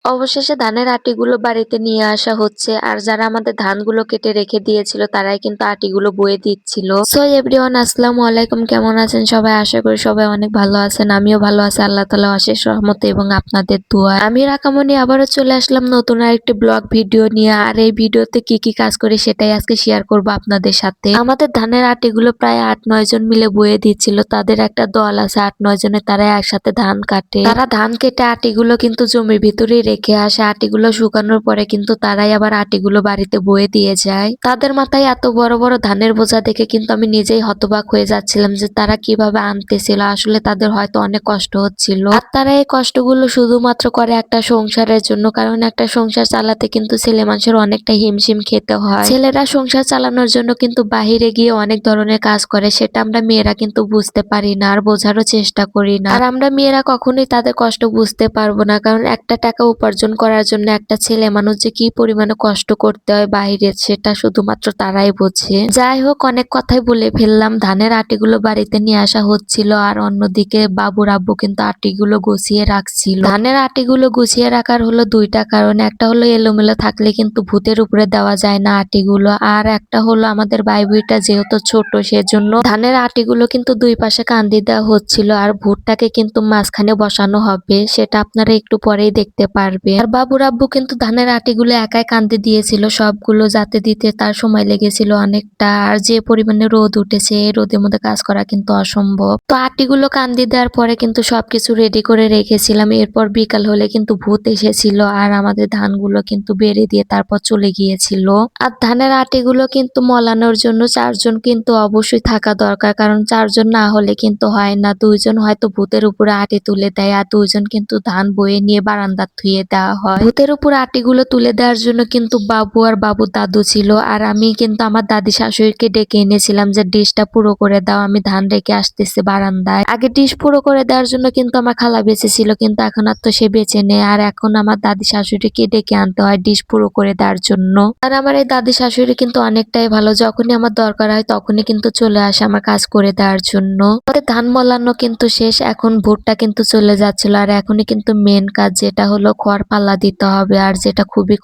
অবশেষে ধানের আটিগুলো বাড়িতে নিয়ে আসা হচ্ছে আর যারা আমাদের ধানগুলো কেটে রেখে দিয়েছিল তারাই কিন্তু আটিগুলো বয়ে দিচ্ছিল। সো এভরিওয়ান, আসসালামু আলাইকুম, কেমন আছেন সবাই? আশা করি সবাই অনেক ভালো আছেন। আমিও ভালো আছি আল্লাহ তাআলার অশেষ রহমতে এবং আপনাদের দোয়ায়। আমি রাকামনি আবারও চলে আসলাম নতুন আরেকটি ব্লগ ভিডিও নিয়ে। আর এই ভিডিওতে কি কি কাজ করি সেটাই আজকে শেয়ার করব আপনাদের সাথে। আমাদের ধানের আটিগুলো প্রায় ৮-৯ জন মিলে বয়ে দিচ্ছিল। তাদের একটা দল আছে ৮-৯ জনের, তারা একসাথে ধান কাটে। তারা ধান কেটে আটিগুলো কিন্তু জমির ভিতরেই রেখে আসে। আটিগুলো শুকানোর পরে কিন্তু তারাই আবার আটিগুলো বাড়িতে বয়ে দিয়ে যায়। তাদের মাথায় এত বড় বড় ধানের বোঝা দেখে কিন্তু আমি নিজেই হতবাক হয়ে যাচ্ছিলাম যে তারা কিভাবে আনতেছিল। আসলে তাদের হয়তো অনেক কষ্ট হচ্ছিল। আর তারা এই কষ্টগুলো শুধুমাত্র করে একটা সংসারের জন্য, কারণ একটা সংসার চালাতে কিন্তু ছেলে মানুষের অনেকটা হিমশিম খেতে হয়। ছেলেরা সংসার চালানোর জন্য কিন্তু বাহিরে গিয়ে অনেক ধরনের কাজ করে, সেটা আমরা মেয়েরা কিন্তু বুঝতে পারি না আর বোঝারও চেষ্টা করি না। আর আমরা মেয়েরা কখনোই তাদের কষ্ট বুঝতে পারবো না, কারণ একটা টাকা উপার্জন করার জন্য একটা ছেলে মানুষ যে কি পরিমাণে কষ্ট করতে হয় বাহিরে, সেটা শুধুমাত্র তারাই বোঝে। যাই হোক, অনেক কথাই বলে ফেললাম। ধানের আটিগুলো বাড়িতে নিয়ে আসা হচ্ছিল আর অন্যদিকে বাবুর আব্বু কিন্তু আটিগুলো গুছিয়ে রাখছিল। ধানের আটিগুলো গুছিয়ে রাখার হলো দুইটা কারণ। একটা হলো এলোমেলো থাকলে কিন্তু ভূতের উপরে দেওয়া যায় না আটিগুলো, আর একটা হলো আমাদের বাইবুইটা যেহেতু ছোট সেজন্য ধানের আটিগুলো কিন্তু দুই পাশে কান্দি দেওয়া হচ্ছিল আর ভুট্টাকে কিন্তু মাঝখানে বসানো হবে, সেটা আপনারা একটু পরেই দেখতে পারবেন। আর বাবুর আব্বু কিন্তু ধানের আটিগুলো একাই কান্দি দিয়েছিল সবগুলো, যাতে দিতে তার সময় লেগেছিল অনেকটা। আর যে পরিমাণে রোদ উঠেছে এই রোদের মধ্যে কাজ করা কিন্তু অসম্ভব। তো আটিগুলো কান্দি দেওয়ার পরে কিন্তু সবকিছু রেডি করে রেখেছিলাম। এরপর বিকাল হলে কিন্তু ভূত এসেছিল আর আমাদের ধানগুলো কিন্তু বেড়ে দিয়ে তারপর চলে গিয়েছিল। আর ধানের আটিগুলো কিন্তু মলানোর জন্য ৪ জন কিন্তু অবশ্যই থাকা দরকার, কারণ ৪ জন না হলে কিন্তু হয় না। ২ জন হয়তো ভূতের উপরে আটি তুলে দেয় আর ২ জন কিন্তু ধান বয়ে নিয়ে বারান্দা ধুয়ে দেওয়া হয়। ভূতের উপর আটিগুলো তুলে দেওয়ার জন্য কিন্তু বাবু আর বাবুর দাদু ছিল, আর আমি কিন্তু আমার দাদি শাশুড়িকে ডেকে এনেছিলাম যে ডিশটা পুরো করে দাও, আমি ধান রেখে আসতেছি বারান্দায়। আগে ডিশ পুরো করে দেওয়ার জন্য কিন্তু আমার খালা বেঁচে ছিল, কিন্তু এখন আর তো সে বেঁচে নেই। আর এখন আমার দাদি শাশুড়িকে ডেকে আনতে হয় ডিশ পুরো করে দেওয়ার জন্য। আর আমার এই দাদি শাশুড়ি কিন্তু অনেকটাই ভালো, যখনই আমার দরকার হয় তখনই কিন্তু চলে আসে আমার কাজ করে দেওয়ার জন্য। আমাদের ধান মলানো কিন্তু শেষ, এখন ভুট্টা কিন্তু চলে যাচ্ছিল। আর এখনই কিন্তু মেন কাজ, যেটা হলো খড় পাল্লা দিতে হবে, আর যেটা খুবই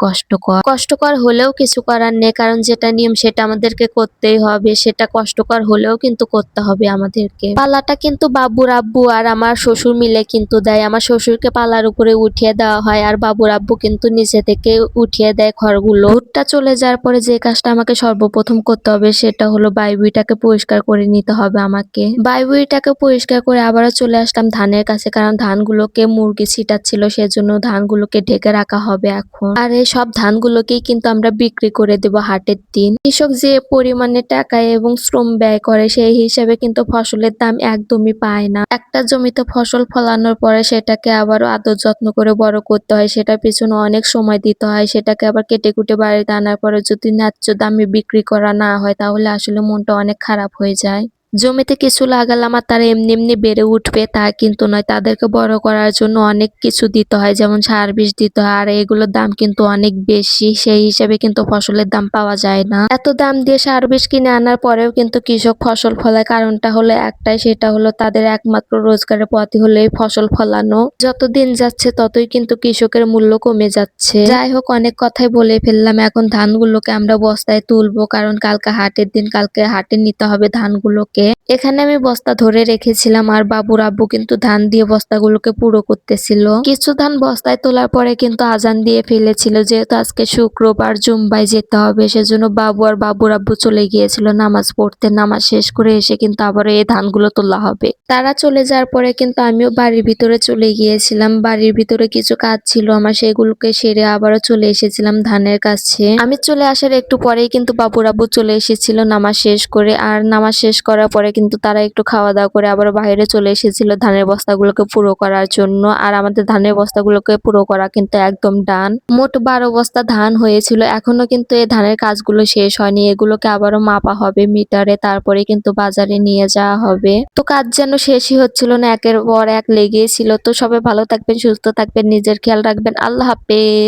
কষ্টকর হলেও কিছু করার নেই, কারণ যেটা নিয়ম সেটা আমাদেরকে করতেই হবে। সেটা কষ্টকর হলেও কিন্তু করতে হবে আমাদেরকে। পাল্লাটা কিন্তু বাবুর আব্বু আর আমার শ্বশুর মিলে কিন্তু দেয়। আমার শ্বশুরকে পাল্লার উপরে উঠিয়ে দেওয়া হয় আর বাবুর আব্বু কিন্তু নিচে থেকে উঠিয়ে দেয় খড়গুলো। ভুট্টা চলে যাওয়ার পরে যে কাজটা আমাকে সর্বপ্রথম করতে হবে সেটা হলো বাইবুইটাকে পরিষ্কার করে নিতে হবে আমাকে। বাইবুইটাকে পরিষ্কার করে আবারও চলে আসলাম ধানের কাছে, কারণ ধানগুলোকে মুরগি ছিটাচ্ছিল, সেজন্য ধানগুলোকে ঢেকে রাখা হবে এখন। আর এই সব ধানগুলোকেই কিন্তু আমরা বিক্রি করে দেব হাটের দিন। কৃষক যে পরিমাণে টাকা এবং শ্রম ব্যয় করে সেই হিসাবে কিন্তু ফসলের দাম একদমই পায় না। একটা জমিতে ফসল ফলানোর পরে সেটাকে আবারও আদর যত্ন করে বড় করতে হয়, সেটার পিছনে অনেক সময় দিতে হয়। সেটাকে আবার কেটে কুটে বাড়িতে আনার পরে যদি ন্যায্য দামে বিক্রি করা না হয় তাহলে আসলে মনটা অনেক খারাপ হয়ে যায়। জমিতে কিছু লাগালাম আর তারা এমনি এমনি বেড়ে উঠবে তা কিন্তু নয়, তাদেরকে বড় করার জন্য অনেক কিছু দিতে হয়, যেমন সার বিষ দিতে হয়। আর এগুলোর দাম কিন্তু অনেক বেশি, সেই হিসাবে কিন্তু ফসলের দাম পাওয়া যায় না। এত দাম দিয়ে সার বিষ কিনে আনার পরেও কিন্তু কৃষক ফসল ফলায়, কারণটা হলো একটাই, সেটা হলো তাদের একমাত্র রোজগারের পথই হলো এই ফসল ফলানো। যত দিন যাচ্ছে ততই কিন্তু কৃষকের মূল্য কমে যাচ্ছে। যাই হোক, অনেক কথাই বলে ফেললাম। এখন ধানগুলোকে আমরা বস্তায় তুলবো, কারণ কালকে হাটের দিন, কালকে হাটে নিতে হবে ধানগুলোকে। এখানে আমি বস্তা ধরে রেখেছিলাম আর বাবুর আব্বু কিন্তু ধান দিয়ে বস্তাগুলোকে পুরো করতেছিল। কিছু ধান বস্তায় তোলার পরে কিন্তু আজান দিয়ে ফেলেছিল, যেহেতু আজকে শুক্রবার জুম্বায় যেতে হবে সেজন্য বাবু আর বাবুর আব্বু চলে গিয়েছিল নামাজ পড়তে। নামাজ শেষ করে এসে কিন্তু আবার এই ধানগুলো তোলা হবে। তারা চলে যাওয়ার পরে কিন্তু আমিও বাড়ির ভিতরে চলে গিয়েছিলাম। বাড়ির ভিতরে কিছু কাজ ছিল আমার, সেগুলোকে সেরে আবারও চলে এসেছিলাম ধানের কাছে। আমি চলে আসার একটু পরেই কিন্তু বাবুর আব্বু চলে এসেছিল নামাজ শেষ করে। আর নামাজ শেষ করার পরে কিন্তু তারা একটু খাওয়া দাওয়া করে আবার বাইরে চলে এসেছিল ধানের বস্তাগুলোকে পুরো করার জন্য। আর আমাদের ধানের বস্তাগুলোকে পুরো করা কিন্তু একদম ডান। মোট ১২ বস্তা ধান হয়েছিল, এখনো কিন্তু এই ধানের কাজগুলো শেষ হয়নি। এগুলোকে আবারও মাপা হবে মিটারে, তারপরে কিন্তু বাজারে নিয়ে যাওয়া হবে। তো কাজ যেন শেষই হচ্ছিল না, একের পর এক লেগেই ছিল। তো সবাই ভালো থাকবেন, সুস্থ থাকবেন, নিজের খেয়াল রাখবেন। আল্লাহ হাফেজ।